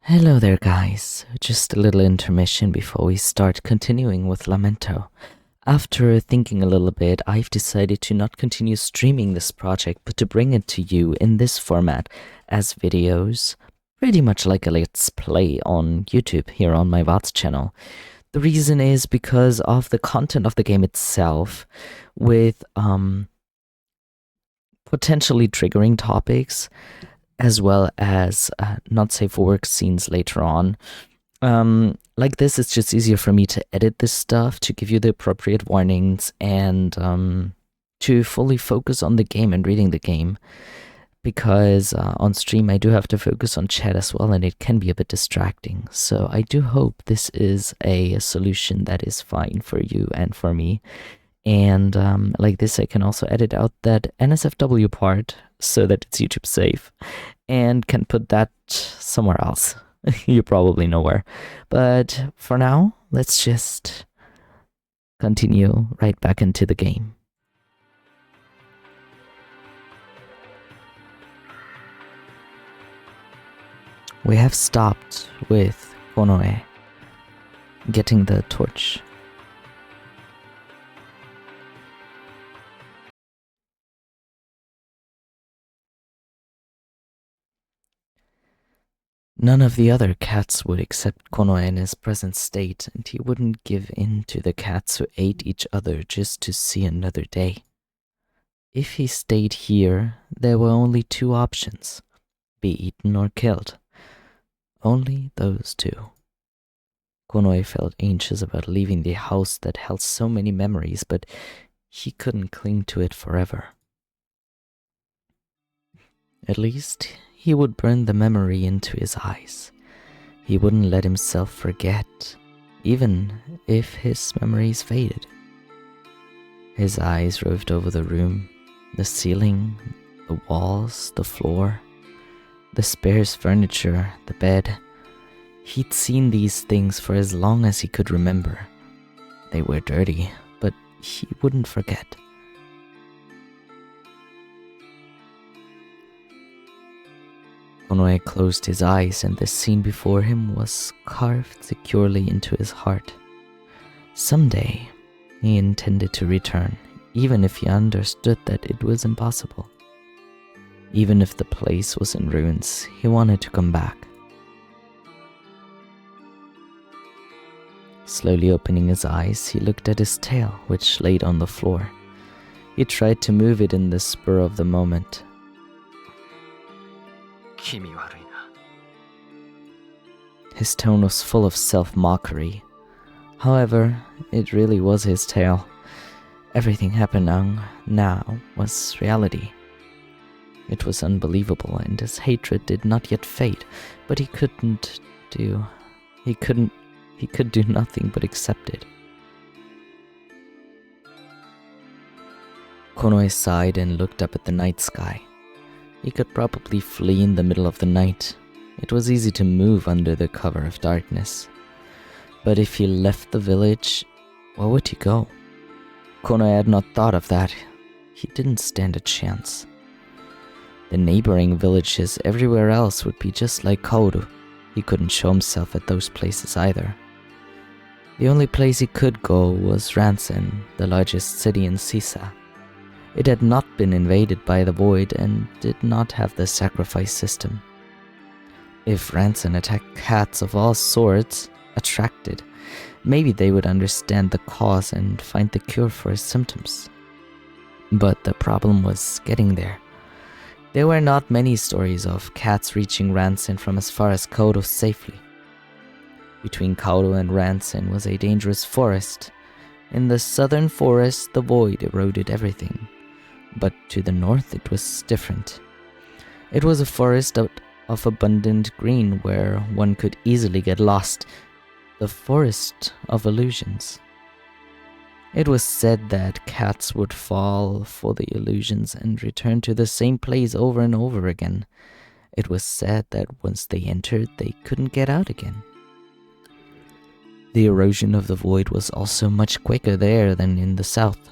Hello there, guys. Just a little intermission before we start continuing with Lamento. After thinking a little bit, I've decided to not continue streaming this project, but to bring it to you in this format as videos, pretty much like a Let's Play on YouTube here on my VODs channel. The reason is because of the content of the game itself, with potentially triggering topics, as well as not safe for work scenes later on. Like this, it's just easier for me to edit this stuff, to give you the appropriate warnings, and to fully focus on the game and reading the game. Because on stream, I do have to focus on chat as well, and it can be a bit distracting. So I do hope this is a solution that is fine for you and for me. And like this, I can also edit out that NSFW part so that it's YouTube safe, and can put that somewhere else. You probably know where. But for now, let's just continue right back into the game. We have stopped with Konoe getting the torch. None of the other cats would accept Konoe in his present state, and he wouldn't give in to the cats who ate each other just to see another day. If he stayed here, there were only two options: be eaten or killed. Only those two. Konoe felt anxious about leaving the house that held so many memories, but he couldn't cling to it forever. At least he would burn the memory into his eyes. He wouldn't let himself forget, even if his memories faded. His eyes roved over the room, the ceiling, the walls, the floor, the sparse furniture, the bed. He'd seen these things for as long as he could remember. They were dirty, but he wouldn't forget. Konoe closed his eyes, and the scene before him was carved securely into his heart. Someday, he intended to return, even if he understood that it was impossible. Even if the place was in ruins, he wanted to come back. Slowly opening his eyes, he looked at his tail, which laid on the floor. He tried to move it in the spur of the moment. His tone was full of self-mockery. However, it really was his tail. Everything happening now was reality. It was unbelievable, and his hatred did not yet fade, but he could do nothing but accept it. Konoe sighed and looked up at the night sky. He could probably flee in the middle of the night. It was easy to move under the cover of darkness. But if he left the village, where would he go? Konoe had not thought of that. He didn't stand a chance. The neighboring villages everywhere else would be just like Kaoru. He couldn't show himself at those places either. The only place he could go was Ransen, the largest city in Sisa. It had not been invaded by the Void and did not have the sacrifice system. If Ransen attacked cats of all sorts, attracted, maybe they would understand the cause and find the cure for his symptoms. But the problem was getting there. There were not many stories of cats reaching Ransen from as far as Kaoru safely. Between Kaoru and Ransen was a dangerous forest. In the southern forest, the Void eroded everything. But to the north, it was different. It was a forest of abundant green where one could easily get lost. The forest of illusions. It was said that cats would fall for the illusions and return to the same place over and over again. It was said that once they entered, they couldn't get out again. The erosion of the Void was also much quicker there than in the south.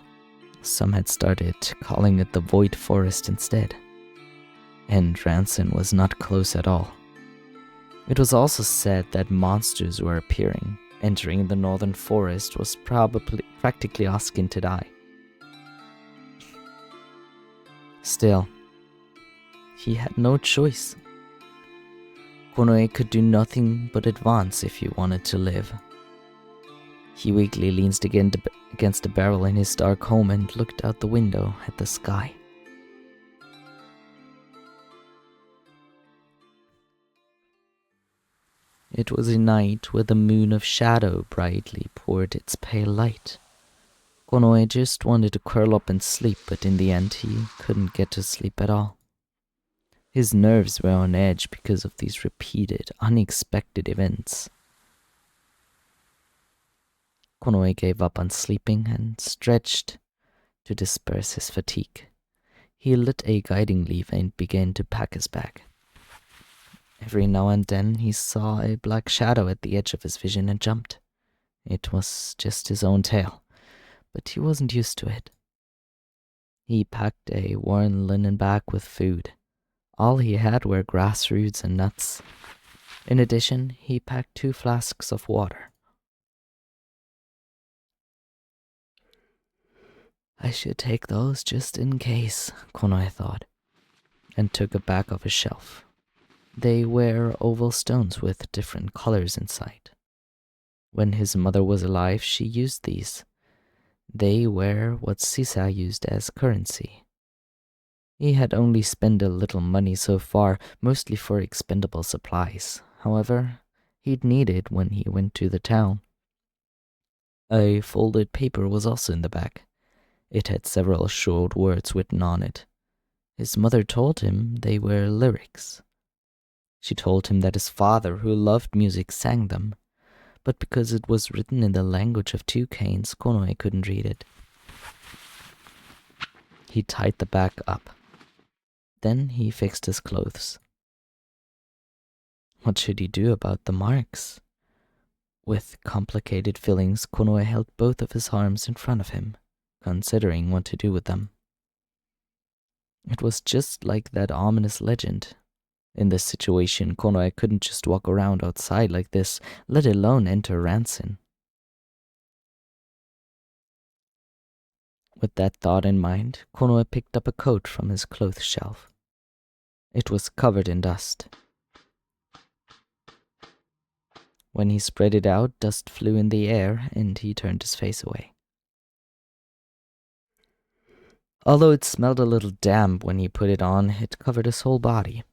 Some had started calling it the Void Forest instead. And Ransen was not close at all. It was also said that monsters were appearing. Entering the northern forest was practically asking to die. Still, he had no choice. Konoe could do nothing but advance if he wanted to live. He weakly leaned against the barrel in his dark home and looked out the window at the sky. It was a night where the moon of shadow brightly poured its pale light. Konoe just wanted to curl up and sleep, but in the end he couldn't get to sleep at all. His nerves were on edge because of these repeated, unexpected events. Konoe gave up on sleeping and stretched to disperse his fatigue. He lit a guiding leaf and began to pack his bag. Every now and then he saw a black shadow at the edge of his vision and jumped. It was just his own tail, but he wasn't used to it. He packed a worn linen bag with food. All he had were grass roots and nuts. In addition, he packed 2 flasks of water. I should take those just in case, Konoe thought, and took a bag off a shelf. They were oval stones with different colors inside. When his mother was alive, she used these. They were what Sisa used as currency. He had only spent a little money so far, mostly for expendable supplies. However, he'd need it when he went to the town. A folded paper was also in the bag. It had several short words written on it. His mother told him they were lyrics. She told him that his father, who loved music, sang them, but because it was written in the language of toucans, Konoe couldn't read it. He tied the bag up. Then he fixed his clothes. What should he do about the marks? With complicated feelings, Konoe held both of his arms in front of him, considering what to do with them. It was just like that ominous legend. In this situation, Konoe couldn't just walk around outside like this, let alone enter Ransin. With that thought in mind, Konoe picked up a coat from his clothes shelf. It was covered in dust. When he spread it out, dust flew in the air, and he turned his face away. Although it smelled a little damp when he put it on, it covered his whole body.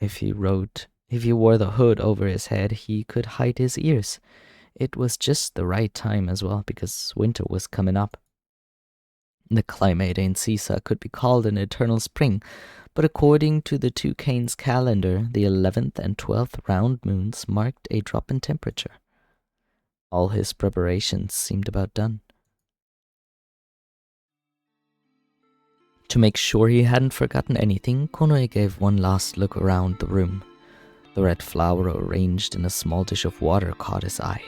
If he wore the hood over his head, he could hide his ears. It was just the right time as well, because winter was coming up. The climate in Sisa could be called an eternal spring, but according to the toucan's calendar, the 11th and 12th round moons marked a drop in temperature. All his preparations seemed about done. To make sure he hadn't forgotten anything, Konoe gave one last look around the room. The red flower arranged in a small dish of water caught his eye.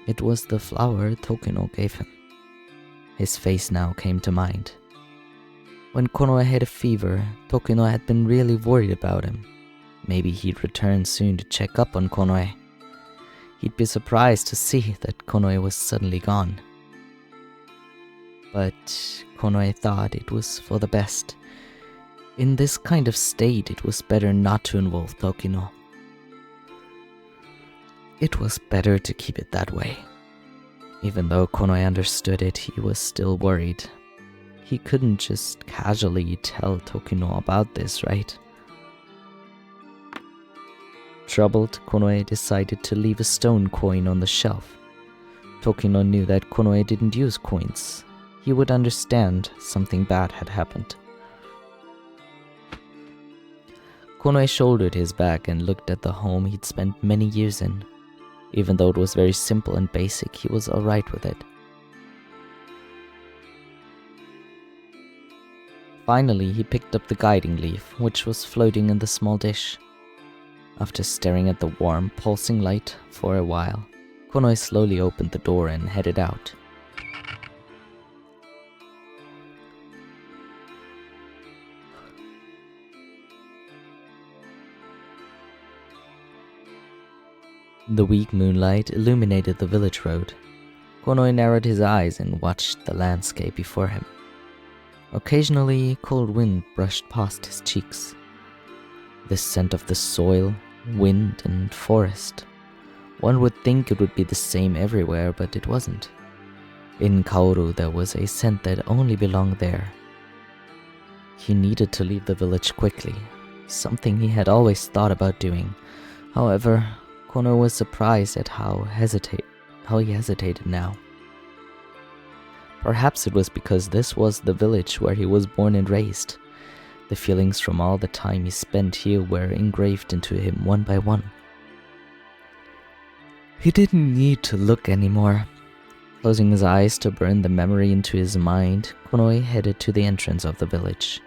It was the flower Tokino gave him. His face now came to mind. When Konoe had a fever, Tokino had been really worried about him. Maybe he'd return soon to check up on Konoe. He'd be surprised to see that Konoe was suddenly gone. But Konoe thought it was for the best. In this kind of state, it was better not to involve Tokino. It was better to keep it that way. Even though Konoe understood it, he was still worried. He couldn't just casually tell Tokino about this, right? Troubled, Konoe decided to leave a stone coin on the shelf. Tokino knew that Konoe didn't use coins. He would understand something bad had happened. Konoe shouldered his bag and looked at the home he'd spent many years in. Even though it was very simple and basic, he was alright with it. Finally, he picked up the guiding leaf, which was floating in the small dish. After staring at the warm, pulsing light for a while, Konoe slowly opened the door and headed out. The weak moonlight illuminated the village road. Konoi narrowed his eyes and watched the landscape before him. Occasionally, cold wind brushed past his cheeks. The scent of the soil, wind, and forest. One would think it would be the same everywhere, but it wasn't. In Kaoru, there was a scent that only belonged there. He needed to leave the village quickly, something he had always thought about doing. However, Konoi was surprised at how he hesitated now. Perhaps it was because this was the village where he was born and raised. The feelings from all the time he spent here were engraved into him one by one. He didn't need to look anymore. Closing his eyes to burn the memory into his mind, Konoi headed to the entrance of the village.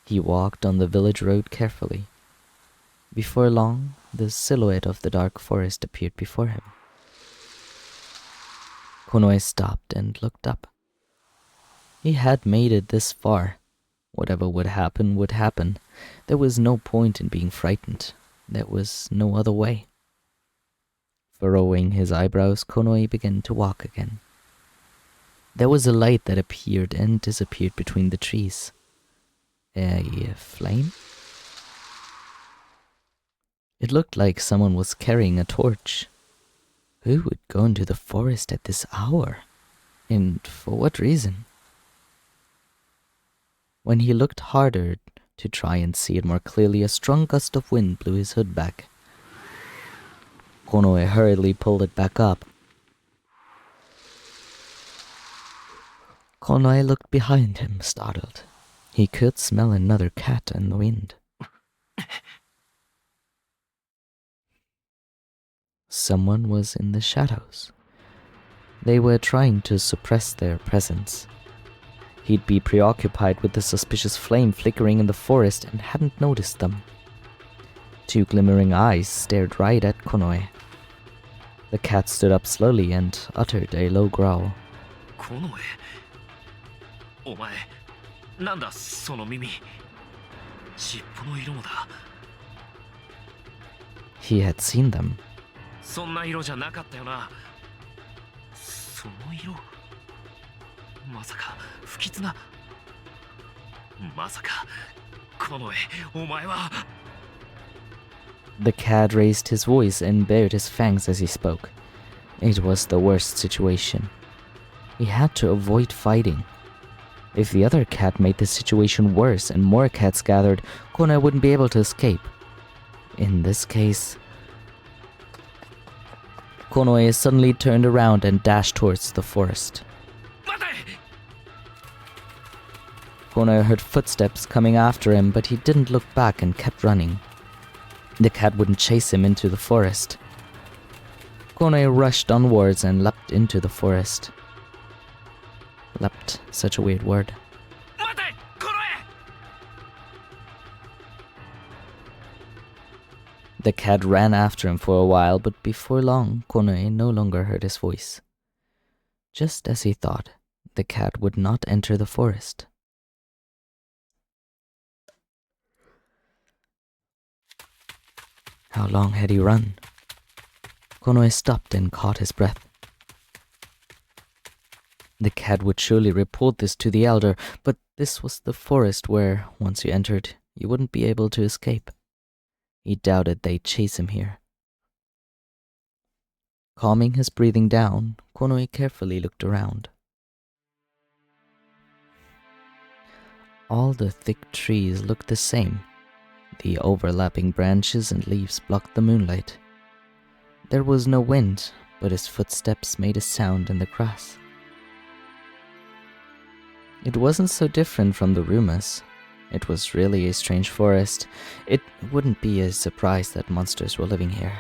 He walked on the village road carefully. Before long, the silhouette of the dark forest appeared before him. Konoi stopped and looked up. He had made it this far. Whatever would happen would happen. There was no point in being frightened. There was no other way. Furrowing his eyebrows, Konoi began to walk again. There was a light that appeared and disappeared between the trees. A flame? It looked like someone was carrying a torch. Who would go into the forest at this hour? And for what reason? When he looked harder to try and see it more clearly, a strong gust of wind blew his hood back. Konoi hurriedly pulled it back up. Konoi looked behind him, startled. He could smell another cat in the wind. Someone was in the shadows. They were trying to suppress their presence. He'd be preoccupied with the suspicious flame flickering in the forest and hadn't noticed them. Two glimmering eyes stared right at Konoi. The cat stood up slowly and uttered a low growl. Konoe, omae, nanda sono mimi? Shippo no iro mo da. He had seen them. そんな色じゃなかったよな。その色、まさか不吉な。まさか、この絵、お前は。The cat raised his voice and bared his fangs as he spoke. It was the worst situation. He had to avoid fighting. If the other cat made the situation worse and more cats gathered, Konoi wouldn't be able to escape. In this case, Konoi suddenly turned around and dashed towards the forest. Konoi heard footsteps coming after him, but he didn't look back and kept running. The cat wouldn't chase him into the forest. Konoi rushed onwards and leapt into the forest. Leapt, such a weird word. The cat ran after him for a while, but before long, Konoi no longer heard his voice. Just as he thought, the cat would not enter the forest. How long had he run? Konoi stopped and caught his breath. The cat would surely report this to the elder, but this was the forest where, once you entered, you wouldn't be able to escape. He doubted they'd chase him here. Calming his breathing down, Konoi carefully looked around. All the thick trees looked the same. The overlapping branches and leaves blocked the moonlight. There was no wind, but his footsteps made a sound in the grass. It wasn't so different from the rumors. It was really a strange forest. It wouldn't be a surprise that monsters were living here.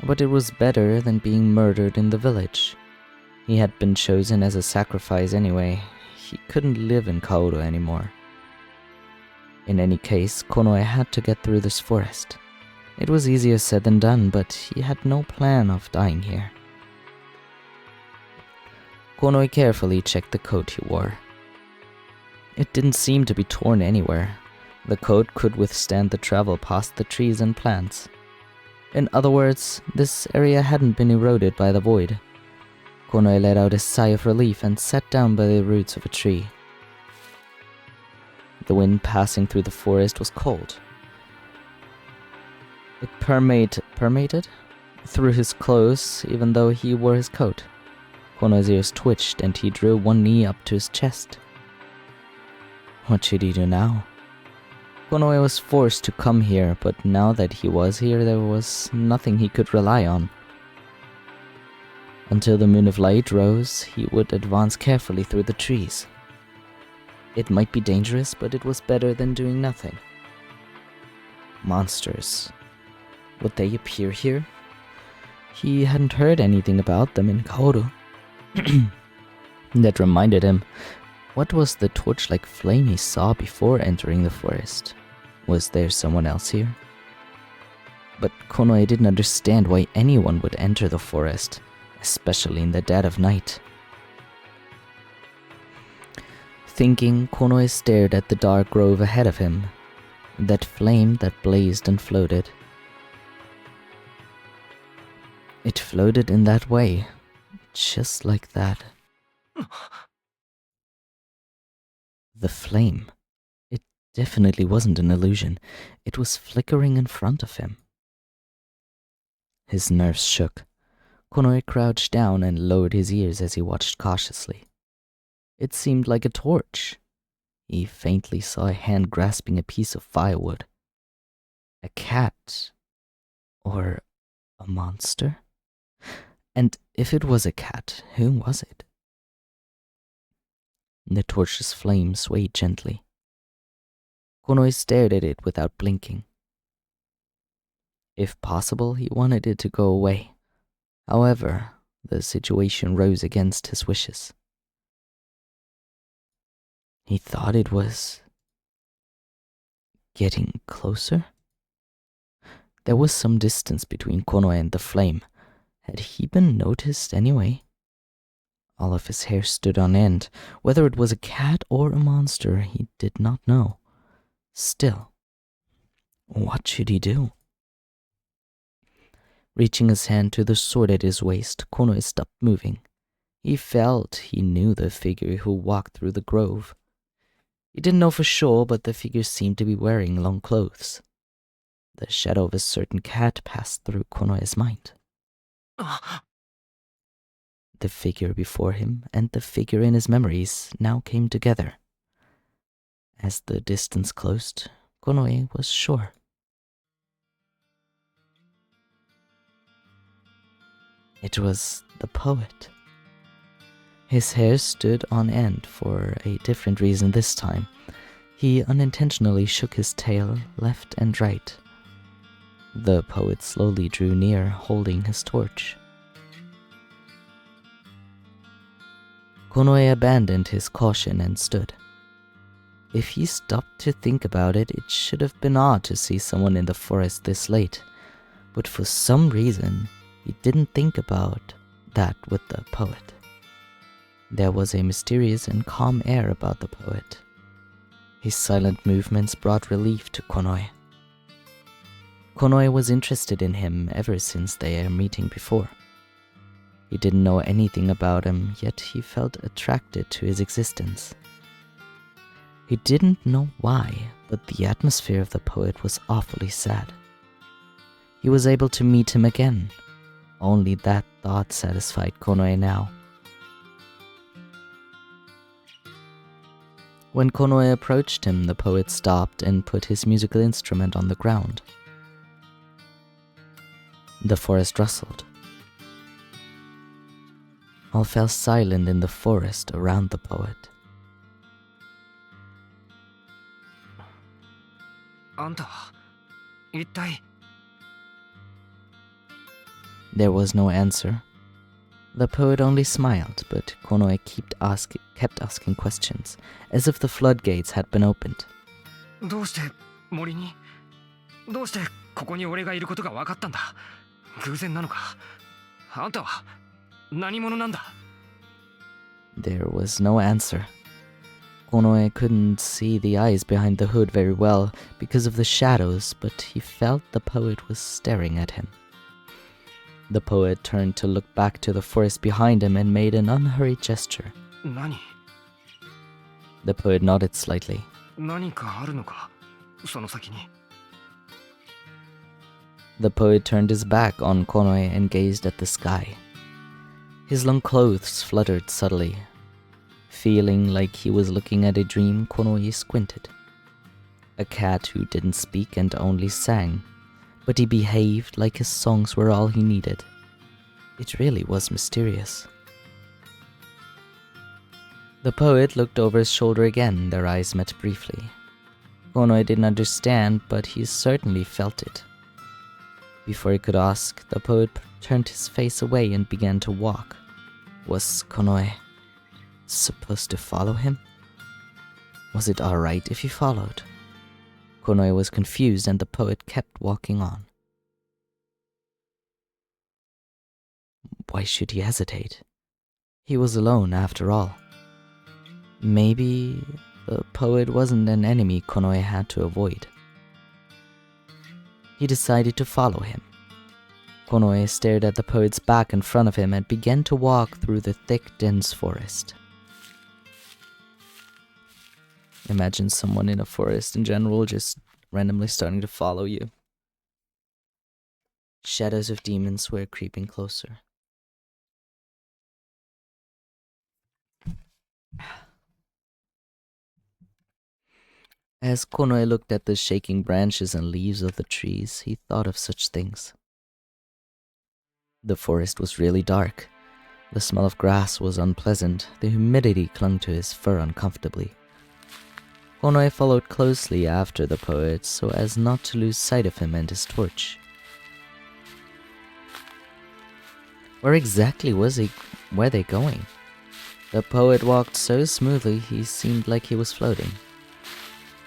But it was better than being murdered in the village. He had been chosen as a sacrifice anyway. He couldn't live in Kaoru anymore. In any case, Konoi had to get through this forest. It was easier said than done, but he had no plan of dying here. Konoi carefully checked the coat he wore. It didn't seem to be torn anywhere. The coat could withstand the travel past the trees and plants. In other words, this area hadn't been eroded by the void. Konoe let out a sigh of relief and sat down by the roots of a tree. The wind passing through the forest was cold. It permeated through his clothes even though he wore his coat. Konoe's ears twitched and he drew one knee up to his chest. What should he do now? Konoe was forced to come here, but now that he was here, there was nothing he could rely on. Until the moon of light rose, he would advance carefully through the trees. It might be dangerous, but it was better than doing nothing. Monsters. Would they appear here? He hadn't heard anything about them in Kaoru. That reminded him, what was the torch-like flame he saw before entering the forest? Was there someone else here? But Konoe didn't understand why anyone would enter the forest, especially in the dead of night. Thinking, Konoe stared at the dark grove ahead of him, that flame that blazed and floated. It floated in that way, just like that. The flame. It definitely wasn't an illusion. It was flickering in front of him. His nerves shook. Konoe crouched down and lowered his ears as he watched cautiously. It seemed like a torch. He faintly saw a hand grasping a piece of firewood. A cat. Or a monster? And if it was a cat, who was it? The torch's flame swayed gently. Konoe stared at it without blinking. If possible, he wanted it to go away. However, the situation rose against his wishes. He thought it was getting closer. There was some distance between Konoe and the flame. Had he been noticed anyway? All of his hair stood on end. Whether it was a cat or a monster, he did not know. Still, what should he do? Reaching his hand to the sword at his waist, Konoe stopped moving. He felt he knew the figure who walked through the grove. He didn't know for sure, but the figure seemed to be wearing long clothes. The shadow of a certain cat passed through Konoe's mind. The figure before him and the figure in his memories now came together. As the distance closed, Konoe was sure. It was the poet. His hair stood on end for a different reason this time. He unintentionally shook his tail left and right. The poet slowly drew near, holding his torch. Konoe abandoned his caution and stood. If he stopped to think about it, it should have been odd to see someone in the forest this late. But for some reason, he didn't think about that with the poet. There was a mysterious and calm air about the poet. His silent movements brought relief to Konoe. Konoe was interested in him ever since their meeting before. He didn't know anything about him, yet he felt attracted to his existence. He didn't know why, but the atmosphere of the poet was awfully sad. He was able to meet him again. Only that thought satisfied Konoe now. When Konoe approached him, the poet stopped and put his musical instrument on the ground. The forest rustled. All fell silent in the forest around the poet. There was no answer. The poet only smiled, but Konoe kept asking questions, as if the floodgates had been opened. どうして森にどうしてここに俺がいることが分かったんだ偶然なのかあんたは何者なんだ There was no answer. Konoe couldn't see the eyes behind the hood very well because of the shadows, but he felt the poet was staring at him. The poet turned to look back to the forest behind him and made an unhurried gesture. 何 The poet nodded slightly. 何かあるのかその先に The poet turned his back on Konoe and gazed at the sky. His long clothes fluttered subtly. Feeling like he was looking at a dream, Konoe squinted. A cat who didn't speak and only sang, but he behaved like his songs were all he needed. It really was mysterious. The poet looked over his shoulder again. Their eyes met briefly. Konoe didn't understand, but he certainly felt it. Before he could ask, the poet turned his face away and began to walk. Was Konoe supposed to follow him? Was it alright if he followed? Konoe was confused and the poet kept walking on. Why should he hesitate? He was alone after all. Maybe the poet wasn't an enemy Konoe had to avoid. He decided to follow him. Konoe stared at the poet's back in front of him and began to walk through the thick, dense forest. Imagine someone in a forest in general just randomly starting to follow you. Shadows of demons were creeping closer. As Konoe looked at the shaking branches and leaves of the trees, he thought of such things. The forest was really dark. The smell of grass was unpleasant. The humidity clung to his fur uncomfortably. Konoe followed closely after the poet so as not to lose sight of him and his torch. Where exactly were they going? The poet walked so smoothly he seemed like he was floating.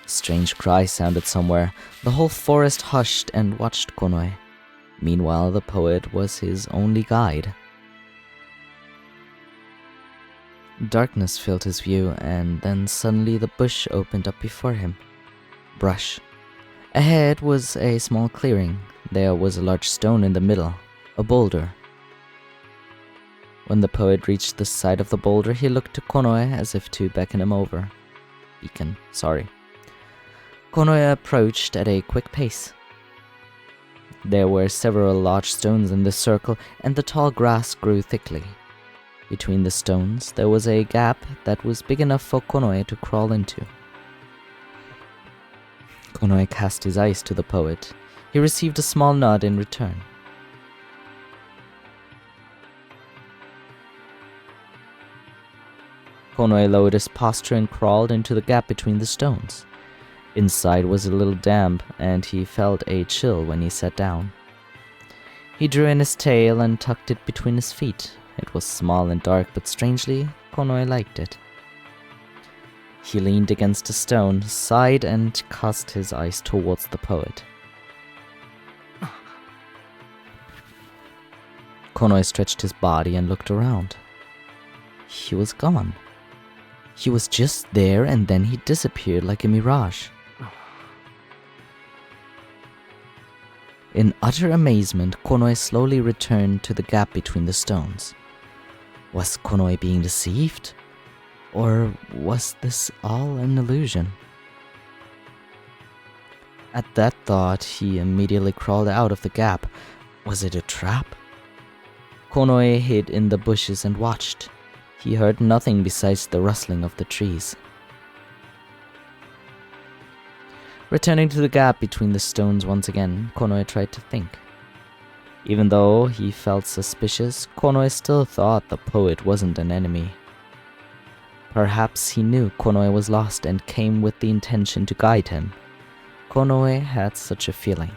A strange cry sounded somewhere. The whole forest hushed and watched Konoe. Meanwhile, the poet was his only guide. Darkness filled his view, and then suddenly the bush opened up before him. Brush. Ahead was a small clearing. There was a large stone in the middle, a boulder. When the poet reached the side of the boulder, he looked to Konoe as if to beckon him over. Beacon, sorry. Konoe approached at a quick pace. There were several large stones in the circle, and the tall grass grew thickly. Between the stones, there was a gap that was big enough for Konoe to crawl into. Konoe cast his eyes to the poet. He received a small nod in return. Konoe lowered his posture and crawled into the gap between the stones. Inside was a little damp, and he felt a chill when he sat down. He drew in his tail and tucked it between his feet. It was small and dark, but strangely, Konoe liked it. He leaned against a stone, sighed, and cast his eyes towards the poet. Konoe stretched his body and looked around. He was gone. He was just there, and then he disappeared like a mirage. In utter amazement, Konoe slowly returned to the gap between the stones. Was Konoe being deceived? Or was this all an illusion? At that thought, he immediately crawled out of the gap. Was it a trap? Konoe hid in the bushes and watched. He heard nothing besides the rustling of the trees. Returning to the gap between the stones once again, Konoe tried to think. Even though he felt suspicious, Konoe still thought the poet wasn't an enemy. Perhaps he knew Konoe was lost and came with the intention to guide him. Konoe had such a feeling.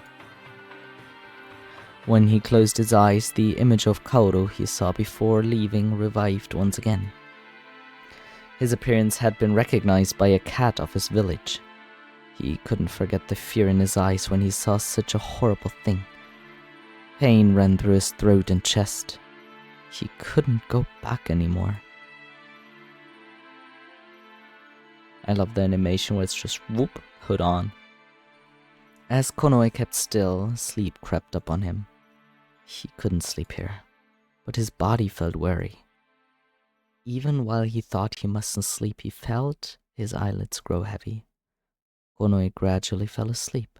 When he closed his eyes, the image of Kaoru he saw before leaving revived once again. His appearance had been recognized by a cat of his village. He couldn't forget the fear in his eyes when he saw such a horrible thing. Pain ran through his throat and chest. He couldn't go back anymore. I love the animation where it's just whoop, hood on. As Konoe kept still, sleep crept up on him. He couldn't sleep here, but his body felt weary. Even while he thought he mustn't sleep, he felt his eyelids grow heavy. Konoe gradually fell asleep.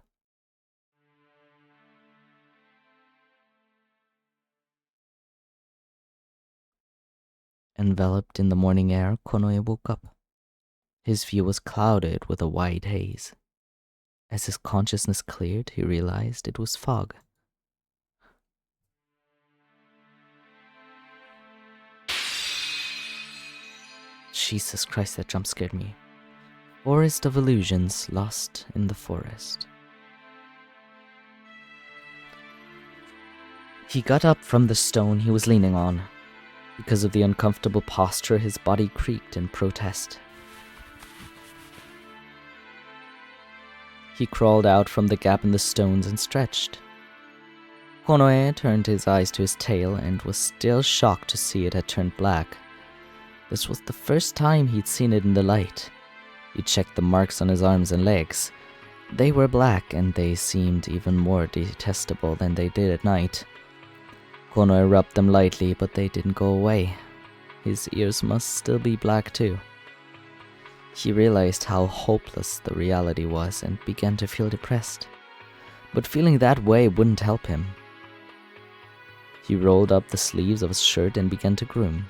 Enveloped in the morning air, Konoe woke up. His view was clouded with a white haze. As his consciousness cleared, he realized it was fog. Jesus Christ, that jump scared me. Forest of illusions lost in the forest. He got up from the stone he was leaning on. Because of the uncomfortable posture, his body creaked in protest. He crawled out from the gap in the stones and stretched. Konoe turned his eyes to his tail and was still shocked to see it had turned black. This was the first time he'd seen it in the light. He checked the marks on his arms and legs. They were black, and they seemed even more detestable than they did at night. Konoe rubbed them lightly, but they didn't go away. His ears must still be black too. He realized how hopeless the reality was and began to feel depressed. But feeling that way wouldn't help him. He rolled up the sleeves of his shirt and began to groom.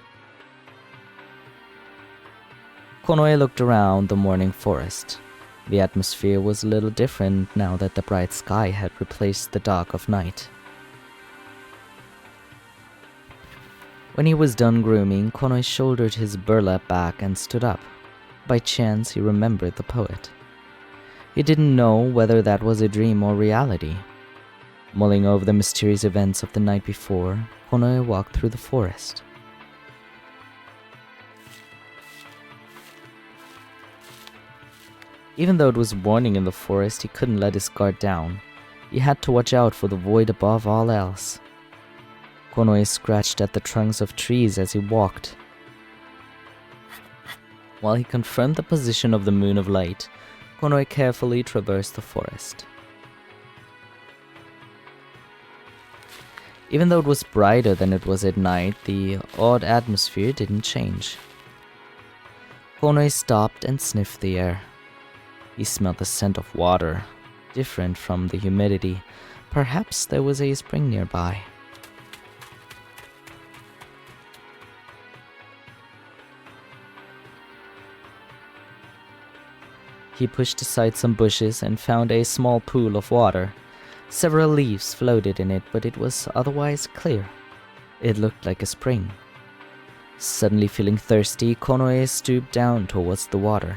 Konoe looked around the morning forest. The atmosphere was a little different now that the bright sky had replaced the dark of night. When he was done grooming, Konoe shouldered his burlap back and stood up. By chance, he remembered the poet. He didn't know whether that was a dream or reality. Mulling over the mysterious events of the night before, Konoe walked through the forest. Even though it was morning in the forest, he couldn't let his guard down. He had to watch out for the void above all else. Konoe scratched at the trunks of trees as he walked. While he confirmed the position of the moon of light, Konoe carefully traversed the forest. Even though it was brighter than it was at night, the odd atmosphere didn't change. Konoe stopped and sniffed the air. He smelled the scent of water, different from the humidity. Perhaps there was a spring nearby. He pushed aside some bushes and found a small pool of water. Several leaves floated in it, but it was otherwise clear. It looked like a spring. Suddenly feeling thirsty, Konoe stooped down towards the water.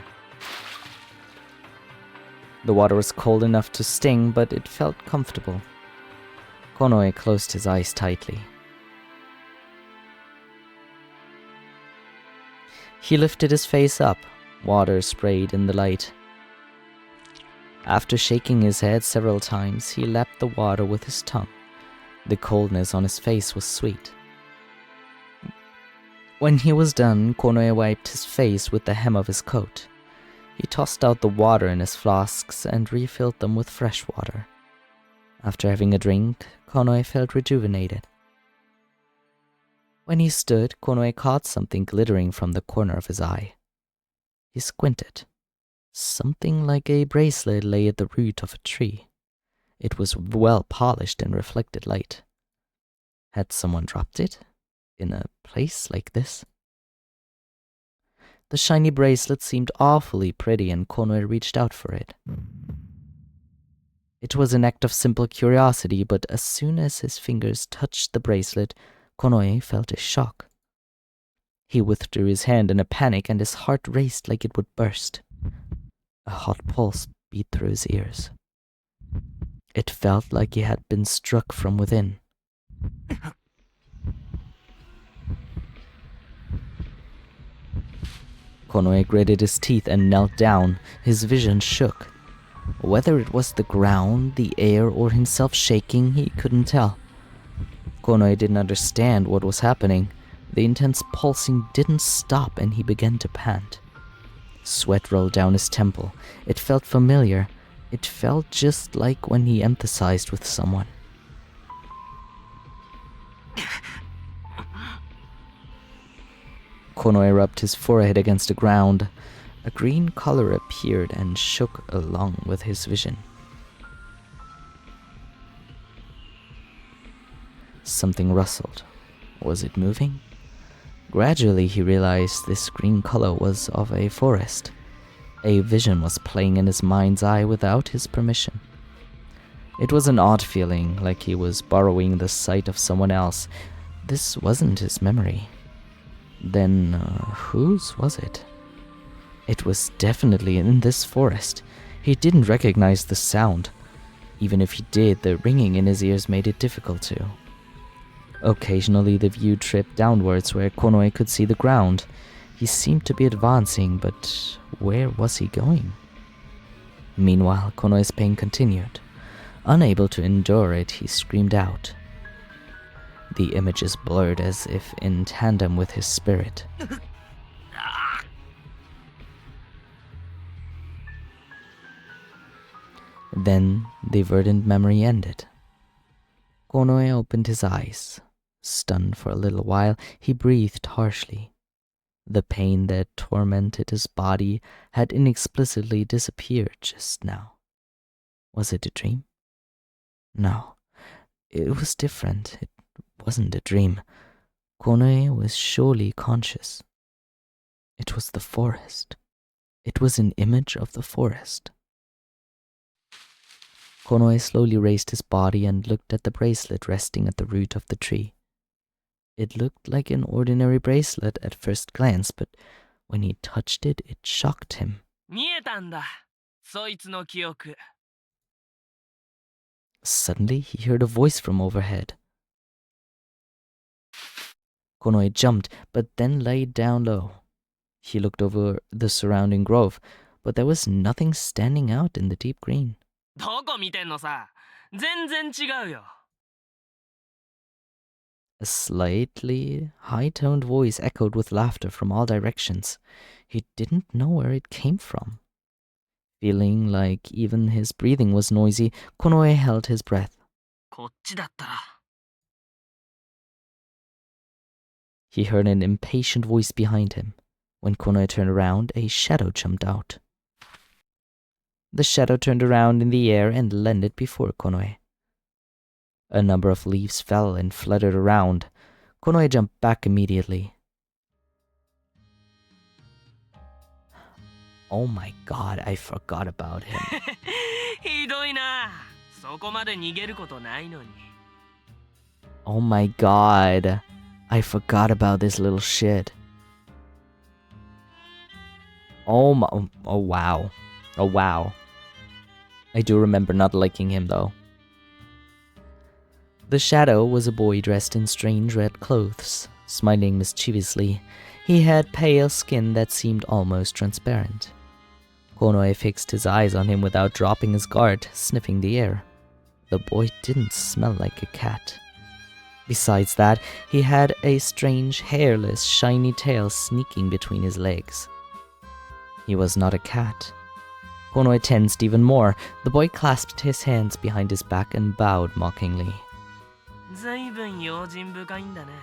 The water was cold enough to sting, but it felt comfortable. Konoe closed his eyes tightly. He lifted his face up. Water sprayed in the light. After shaking his head several times, he lapped the water with his tongue. The coldness on his face was sweet. When he was done, Konoe wiped his face with the hem of his coat. He tossed out the water in his flasks and refilled them with fresh water. After having a drink, Konoe felt rejuvenated. When he stood, Konoe caught something glittering from the corner of his eye. He squinted. Something like a bracelet lay at the root of a tree. It was well polished and reflected light. Had someone dropped it in a place like this? The shiny bracelet seemed awfully pretty, and Konoe reached out for it. It was an act of simple curiosity, but as soon as his fingers touched the bracelet, Konoe felt a shock. He withdrew his hand in a panic, and his heart raced like it would burst. A hot pulse beat through his ears. It felt like he had been struck from within. Konoe gritted his teeth and knelt down. His vision shook. Whether it was the ground, the air, or himself shaking, he couldn't tell. Konoe didn't understand what was happening. The intense pulsing didn't stop, and he began to pant. Sweat rolled down his temple. It felt familiar. It felt just like when he empathized with someone. Konoe rubbed his forehead against the ground. A green color appeared and shook along with his vision. Something rustled. Was it moving? Gradually he realized this green color was of a forest. A vision was playing in his mind's eye without his permission. It was an odd feeling, like he was borrowing the sight of someone else. This wasn't his memory. Then, whose was it? It was definitely in this forest. He didn't recognize the sound. Even if he did, the ringing in his ears made it difficult to. Occasionally the view tripped downwards where Konoe could see the ground. He seemed to be advancing, but where was he going? Meanwhile, Konoe's pain continued. Unable to endure it, he screamed out. The images blurred as if in tandem with his spirit. Then the verdant memory ended. Konoe opened his eyes. Stunned for a little while, he breathed harshly. The pain that tormented his body had inexplicably disappeared just now. Was it a dream? No, it was different. It wasn't a dream. Konoe was surely conscious. It was the forest. It was an image of the forest. Konoe slowly raised his body and looked at the bracelet resting at the root of the tree. It looked like an ordinary bracelet at first glance, but when he touched it, it shocked him. 見えたんだ、そいつの記憶。 Suddenly, he heard a voice from overhead. Konoe jumped, but then laid down low. He looked over the surrounding grove, but there was nothing standing out in the deep green. どこ見てんのさ、全然違うよ。 A slightly high-toned voice echoed with laughter from all directions. He didn't know where it came from. Feeling like even his breathing was noisy, Konoe held his breath. こっちだったら。 He heard an impatient voice behind him. When Konoe turned around, a shadow jumped out. The shadow turned around in the air and landed before Konoe. A number of leaves fell and fluttered around. Konoe jumped back immediately. Oh my god, I forgot about him. ひどいな。そこまで逃げることないのに。 Oh my god, I forgot about this little shit. Oh wow. Oh wow. I do remember not liking him though. The shadow was a boy dressed in strange red clothes, smiling mischievously. He had pale skin that seemed almost transparent. Konoe fixed his eyes on him without dropping his guard, sniffing the air. The boy didn't smell like a cat. Besides that, he had a strange, hairless, shiny tail sneaking between his legs. He was not a cat. Konoe tensed even more. The boy clasped his hands behind his back and bowed mockingly. ずいぶん用心深いんだね。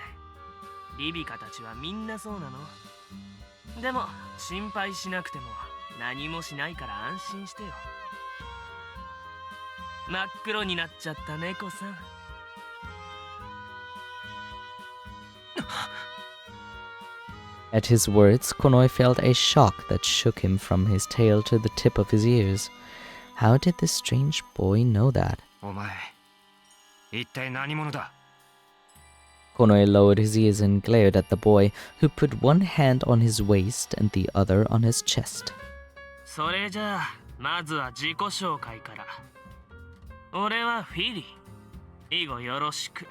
リビカたちはみんなそうなの。でも心配しなくても何もしないから安心してよ。真っ黒になっちゃった猫さん。 At his words, Konoe felt a shock that shook him from his tail to the tip of his ears. How did this strange boy know that? お前、一体何者だ? Konoe lowered his ears and glared at the boy, who put one hand on his waist and the other on his chest. それじゃあ、まずは自己紹介から。俺はフィリー。以後よろしく。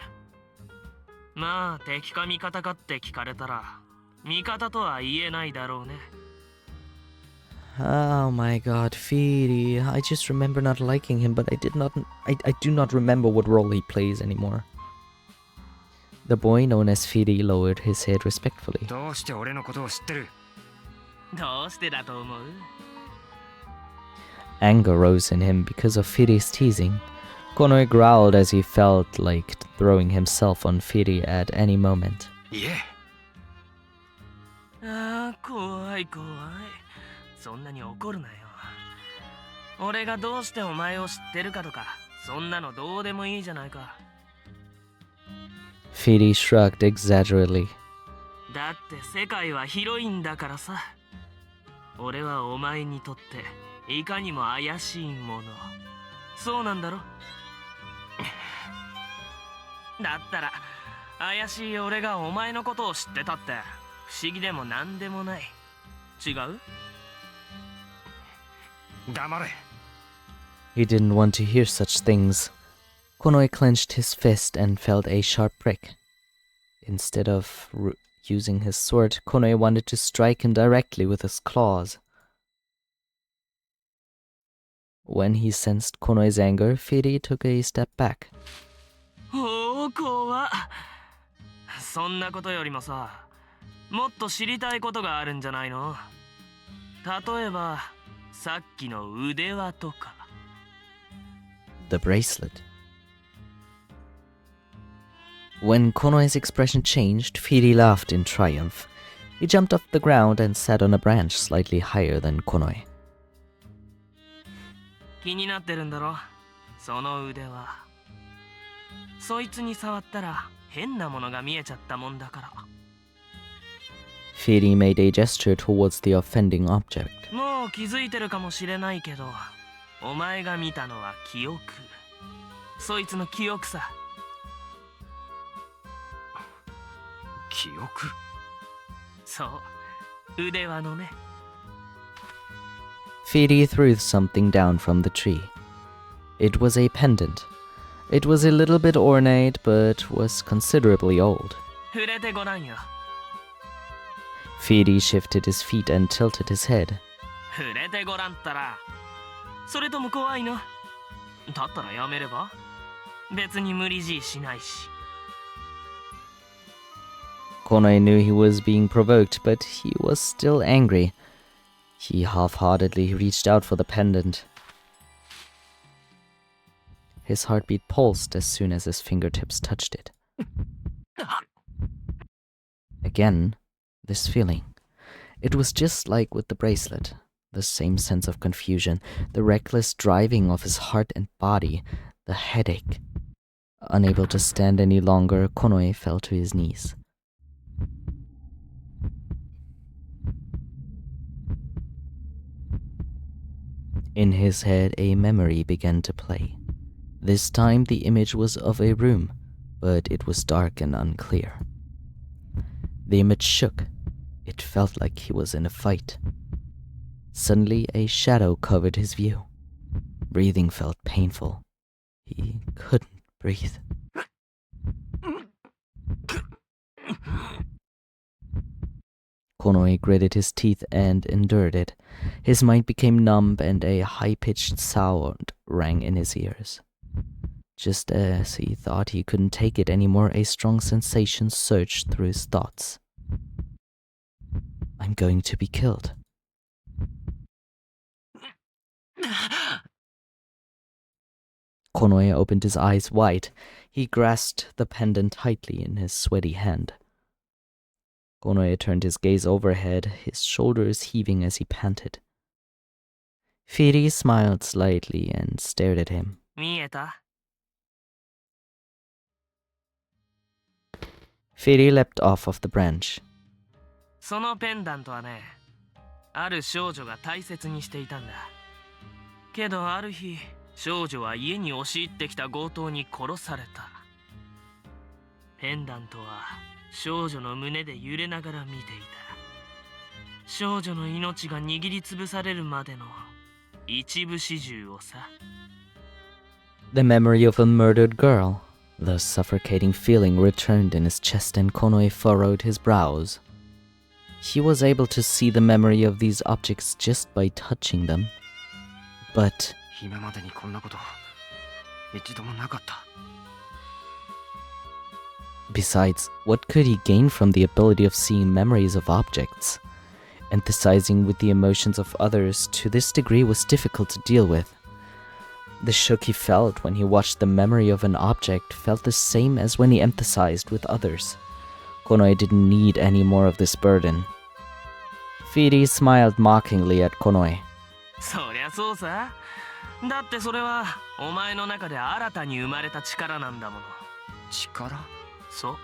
まあ、敵か味方かって聞かれたら、味方とは言えないだろうね。 Oh my god, Firi. I just remember not liking him, but I do not remember what role he plays anymore. The boy known as Firi lowered his head respectfully. どうして俺のことを知ってる?どうしてだと思う？ Anger rose in him because of Firi's teasing. Konoe growled as he felt like throwing himself on Firi at any moment. いえ。ああ、怖い怖い。そんなに怒るなよ。俺がどうしてお前を知ってるかとか、そんなのどうでもいいじゃないか。Firi shrugged exaggeratedly. だって世界は広いんだからさ。俺はお前にとっていかにも怪しいもの。そうなんだろ？だったら怪しい俺がお前のことを知ってたって不思議でもなんでもない。違う？黙れ。He didn't want to hear such things. Konoe clenched his fist and felt a sharp prick. Instead of using his sword, Konoe wanted to strike him directly with his claws. When he sensed Konoe's anger, Firi took a step back. おお、怖っ。そんなことよりもさ、もっと知りたいことがあるんじゃないの？例えば、さっきの腕輪とか。The bracelet. When Konoe's expression changed, Firi laughed in triumph. He jumped off the ground and sat on a branch slightly higher than Konoe. 気になってるんだろ、その腕輪。そいつに触ったら変なものが見えちゃったもんだから。Firi made a gesture towards the offending object. もう気づいてるかもしれないけど、お前が見たのは記憶。そいつの記憶さ。記憶？そう、腕輪のね。Firi threw something down from the tree. It was a pendant. It was a little bit ornate, but was considerably old. 触れてごらんよ。Firi shifted his feet and tilted his head. 触れてごらんったら。それとも怖いの？だったらやめれば？別に無理強いしないし。Konoe knew he was being provoked, but he was still angry. He half-heartedly reached out for the pendant. His heartbeat pulsed as soon as his fingertips touched it. Again, this feeling. It was just like with the bracelet. The same sense of confusion, the reckless driving of his heart and body, the headache. Unable to stand any longer, Konoe fell to his knees. In his head, a memory began to play. This time, the image was of a room, but it was dark and unclear. The image shook. It felt like he was in a fight. Suddenly, a shadow covered his view. Breathing felt painful. He couldn't breathe. Konoe gritted his teeth and endured it. His mind became numb and a high-pitched sound rang in his ears. Just as he thought he couldn't take it anymore, a strong sensation surged through his thoughts. I'm going to be killed. Konoe opened his eyes wide. He grasped the pendant tightly in his sweaty hand. Konoe turned his gaze overhead, his shoulders heaving as he panted. Firi smiled slightly and stared at him. 見えた？ Firi leapt off of the branch. そのペンダントはね、ある少女が大切にしていたんだ。けどある日、少女は家に押し入ってきた強盗に殺された。ペンダントは少女の胸で揺れながら見ていた。少女の命が握りつぶされるまでの一部始終をさ。The memory of a murdered girl. The suffocating feeling returned in his chest and Konoe furrowed his brows. He was able to see the memory of these objects just by touching them. But... 今までにこんなこと一度もなかった。 Besides, what could he gain from the ability of seeing memories of objects? Emphasizing with the emotions of others to this degree was difficult to deal with. The shock he felt when he watched the memory of an object felt the same as when he empathized with others. Konoe didn't need any more of this burden. Firi smiled mockingly at Konoe. そりゃそうさ。だってそれはお前の中で新たに生まれた力なんだもの。力？そう。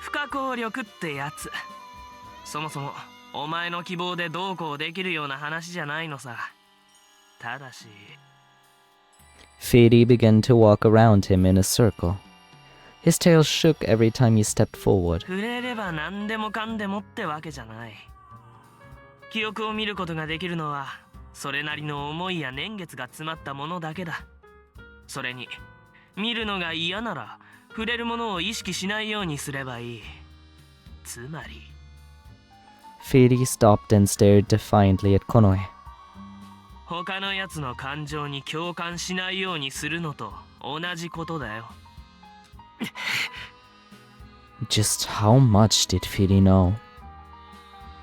不可抗力ってやつ。そもそもお前の希望でどうこうできるような話じゃないのさ。ただし。Firi began to walk around him in a circle. His tail shook every time he stepped forward. 触れれば何でもかんでもってわけじゃない。記憶を見ることができるのはそれなりの思いや年月が詰まったものだけだ。それに見るのが嫌なら触れるものを意識しないようにすればいい。つまり Firi stopped and stared defiantly at Konoe. 他のやつの感情に共感しないようにするのと同じことだよ。Just how much did Firi know?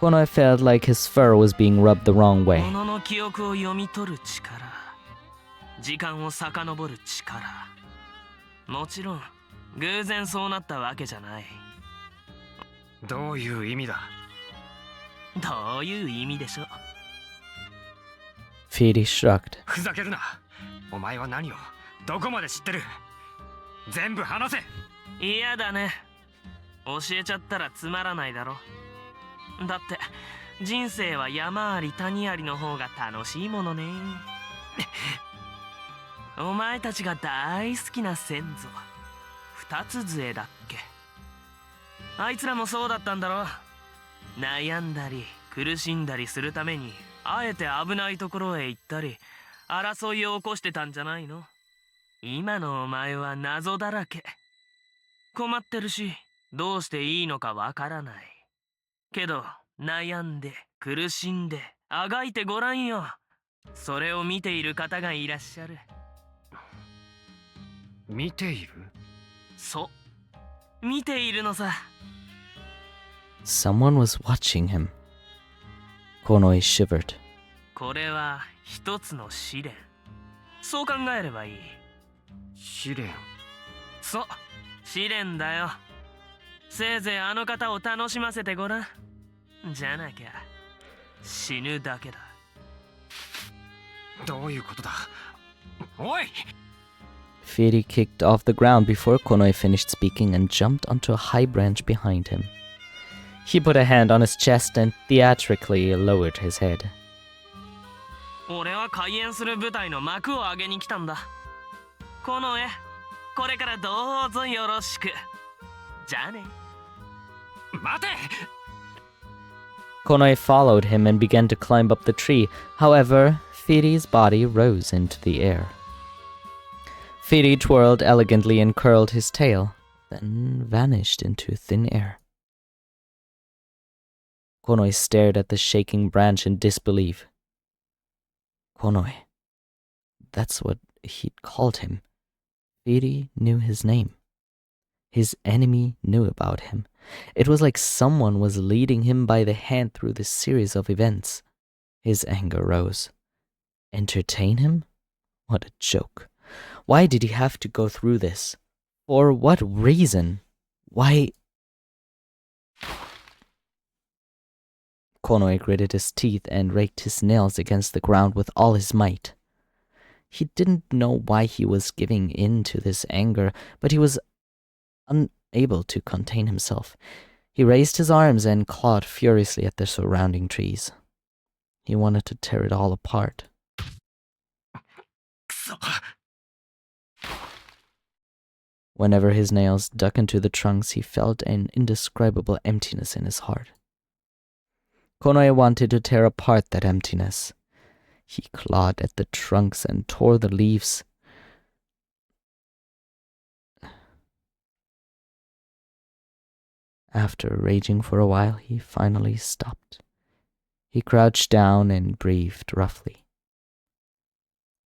Konoe felt like his fur was being rubbed the wrong way. 物の記憶を読み取る力、時間を遡る力。もちろん偶然そうなったわけじゃない。どういう意味だ？どういう意味でしょう。Firi shrugged. ふざけるな。お前は何をどこまで知ってる？全部話せ。嫌だね。教えちゃったらつまらないだろ。だって人生は山あり谷ありの方が楽しいものね。お前たちが大好きな先祖二つ杖だっけ。あいつらもそうだったんだろ。悩んだり苦しんだりするためにあえて危ないところへ行ったり争いを起こしてたんじゃないの。今のお前は謎だらけ。困ってるしどうしていいのかわからない。けど悩んで苦しんであがいてごらんよ。それを見ている方がいらっしゃる。見ている？そう、見ているのさ。Someone was watching him. Konoe shivered. これは一つの試練。そう考えればいい。試練？そう、試練だよ。せいぜいあの方を楽しませてごらん。じゃなきゃ死ぬだけだ。どういうことだ？おい！ Firi kicked off the ground before Konoe finished speaking and jumped onto a high branch behind him. He put a hand on his chest and theatrically lowered his head. 俺は開演する舞台の幕を上げに来たんだ。この絵、これからどうぞよろしく。じゃあね。待て！ Konoe followed him and began to climb up the tree. However, Firi's body rose into the air. Firi twirled elegantly and curled his tail, then vanished into thin air. Konoe stared at the shaking branch in disbelief. Konoe. That's what he'd called him. Firi knew his name. His enemy knew about him. It was like someone was leading him by the hand through this series of events. His anger rose. Entertain him? What a joke. Why did he have to go through this? For what reason? Why? Konoe gritted his teeth and raked his nails against the ground with all his might. He didn't know why he was giving in to this anger, but he was unable to contain himself. He raised his arms and clawed furiously at the surrounding trees. He wanted to tear it all apart. Whenever his nails dug into the trunks, he felt an indescribable emptiness in his heart. Konoe wanted to tear apart that emptiness. He clawed at the trunks and tore the leaves. After raging for a while, he finally stopped. He crouched down and breathed roughly.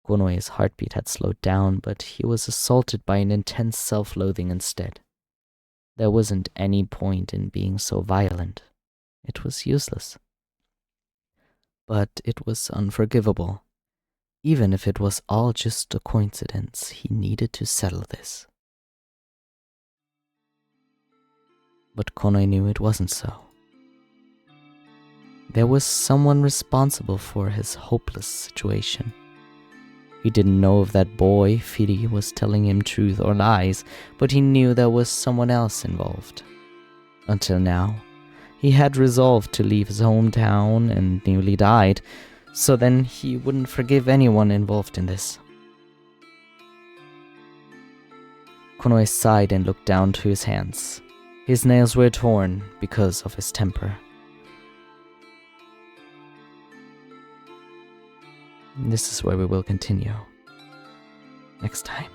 Konoe's heartbeat had slowed down, but he was assaulted by an intense self-loathing instead. There wasn't any point in being so violent. It was useless. but it was unforgivable. Even if it was all just a coincidence, he needed to settle this. But Konoe knew it wasn't so. There was someone responsible for his hopeless situation. He didn't know if that boy, Firi, was telling him truth or lies, but he knew there was someone else involved. Until now, he had resolved to leave his hometown and nearly died, so then he wouldn't forgive anyone involved in this. Konoe sighed and looked down to his hands. His nails were torn because of his temper. This is where we will continue next time.